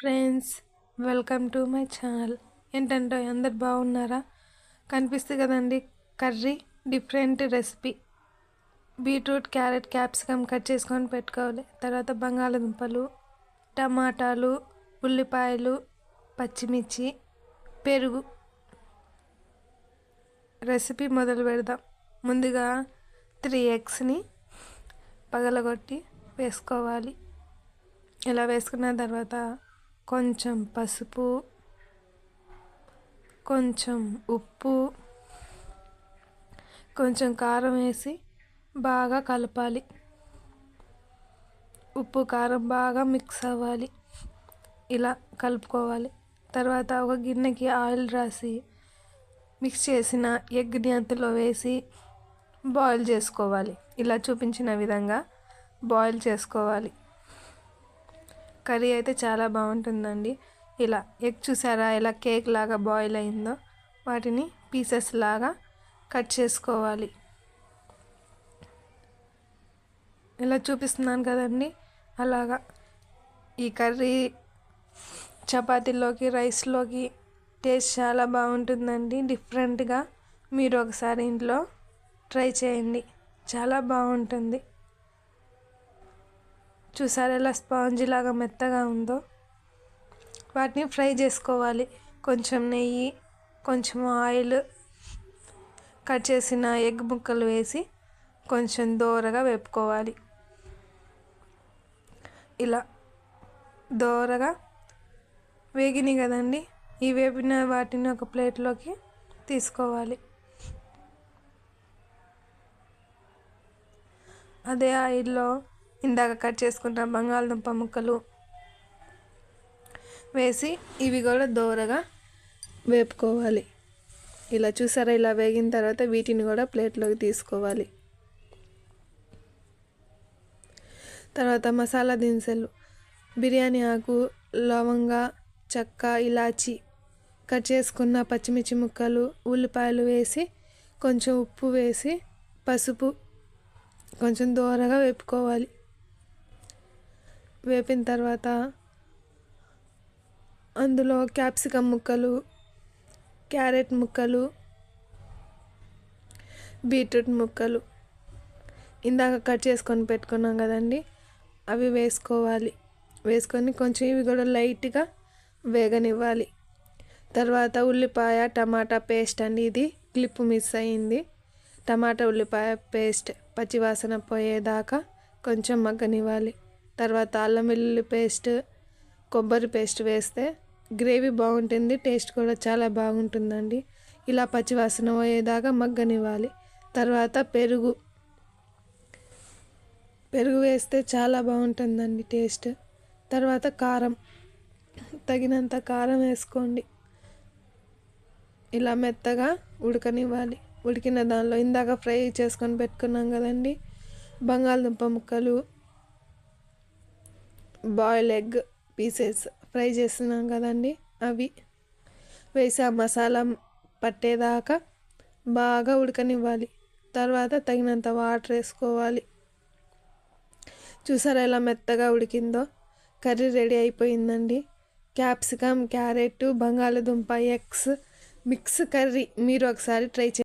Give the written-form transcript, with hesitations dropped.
Friends, welcome to my channel. ఏంటంటే అందరు బాగున్నారా? కనిపిస్తుంది కదండి curry, different recipe. Beetroot, carrot, capsicum cut చేసుకొని పెట్టుకోవాలి. తర్వాత బంగాళదుంపలు, టమాటాలు, ఉల్లిపాయలు, పచ్చిమిర్చి, పెరుగు. రెసిపీ మొదలు పెడదాం. ముందుగా 3 ఎగ్స్ని పగలగొట్టి వేసుకోవాలి. ఇలా వేసుకున్న తర్వాత కొంచెం పసుపు, కొంచెం ఉప్పు, కొంచెం కారం వేసి బాగా కలపాలి. ఉప్పు కారం బాగా మిక్స్ అవ్వాలి. ఇలా కలుపుకోవాలి. తర్వాత ఒక గిన్నెకి ఆయిల్ రాసి మిక్స్ చేసిన ఎగ్ని అందులో వేసి బాయిల్ చేసుకోవాలి. ఇలా చూపించిన విధంగా బాయిల్ చేసుకోవాలి. కర్రీ అయితే చాలా బాగుంటుందండి. ఇలా ఎగ్ చూసారా ఎలా కేక్ లాగా బాయిల్ అయిందో, వాటిని పీసెస్ లాగా కట్ చేసుకోవాలి. ఇలా చూపిస్తున్నాను కదండి, అలాగా. ఈ కర్రీ చపాతీలోకి, రైస్లోకి టేస్ట్ చాలా బాగుంటుందండి. డిఫరెంట్గా మీరు ఒకసారి ఇంట్లో ట్రై చేయండి, చాలా బాగుంటుంది. చూసారా ఎలా స్పాంజీ లాగా మెత్తగా ఉందో. వాటిని ఫ్రై చేసుకోవాలి. కొంచెం నెయ్యి, కొంచెం ఆయిల్, కట్ చేసిన ఎగ్ ముక్కలు వేసి కొంచెం దోరగా వేపుకోవాలి. ఇలా దోరగా వేగినాయి కదండి, ఈ వేపిన వాటిని ఒక ప్లేట్లోకి తీసుకోవాలి. అదే ఆయిల్లో ఇందాక కట్ చేసుకున్న బంగాళదుంప ముక్కలు వేసి ఇవి కూడా దోరగా వేపుకోవాలి. ఇలా చూసారా, ఇలా వేగిన తర్వాత వీటిని కూడా ప్లేట్లోకి తీసుకోవాలి. తర్వాత మసాలా దినుసులు, బిర్యానీ ఆకు, లవంగ, చెక్క, ఇలాచి, కట్ చేసుకున్న పచ్చిమిర్చి ముక్కలు, ఉల్లిపాయలు వేసి కొంచెం ఉప్పు వేసి పసుపు కొంచెం దోరగా వేపుకోవాలి. వేపిన తర్వాత అందులో క్యాప్సికమ్ ముక్కలు, క్యారెట్ ముక్కలు, బీట్రూట్ ముక్కలు ఇందాక కట్ చేసుకొని పెట్టుకున్నాం కదండి, అవి వేసుకోవాలి. వేసుకొని కొంచెం ఇవి కూడా లైట్గా వేగనివ్వాలి. తర్వాత ఉల్లిపాయ టమాటా పేస్ట్ అండి, ఇది క్లిప్ మిస్ అయింది. టమాటా ఉల్లిపాయ పేస్ట్ పచ్చివాసన పోయేదాకా కొంచెం మగ్గనివ్వాలి. తర్వాత అల్లం వెల్లుల్లి పేస్ట్, కొబ్బరి పేస్ట్ వేస్తే గ్రేవీ బాగుంటుంది, టేస్ట్ కూడా చాలా బాగుంటుందండి. ఇలా పచ్చివాసన పోయేదాకా మగ్గనివ్వాలి. తర్వాత పెరుగు వేస్తే చాలా బాగుంటుందండి టేస్ట్. తర్వాత కారం, తగినంత కారం వేసుకోండి. ఇలా మెత్తగా ఉడకనివ్వాలి. ఉడికిన దానిలో ఇందాక ఫ్రై చేసుకొని పెట్టుకున్నాం కదండి బంగాళదుంప ముక్కలు, బాయిల్ ఎగ్ పీసెస్ ఫ్రై చేస్తున్నాం కదండి, అవి వేసి ఆ మసాలా పట్టేదాకా బాగా ఉడకనివ్వాలి. తర్వాత తగినంత వాటర్ వేసుకోవాలి. చూసారా ఎలా మెత్తగా ఉడికిందో. కర్రీ రెడీ అయిపోయిందండి. క్యాప్సికమ్, క్యారెట్, బంగాళదుంప, ఎగ్స్ మిక్స్ కర్రీ. మీరు ఒకసారి ట్రై చేయండి.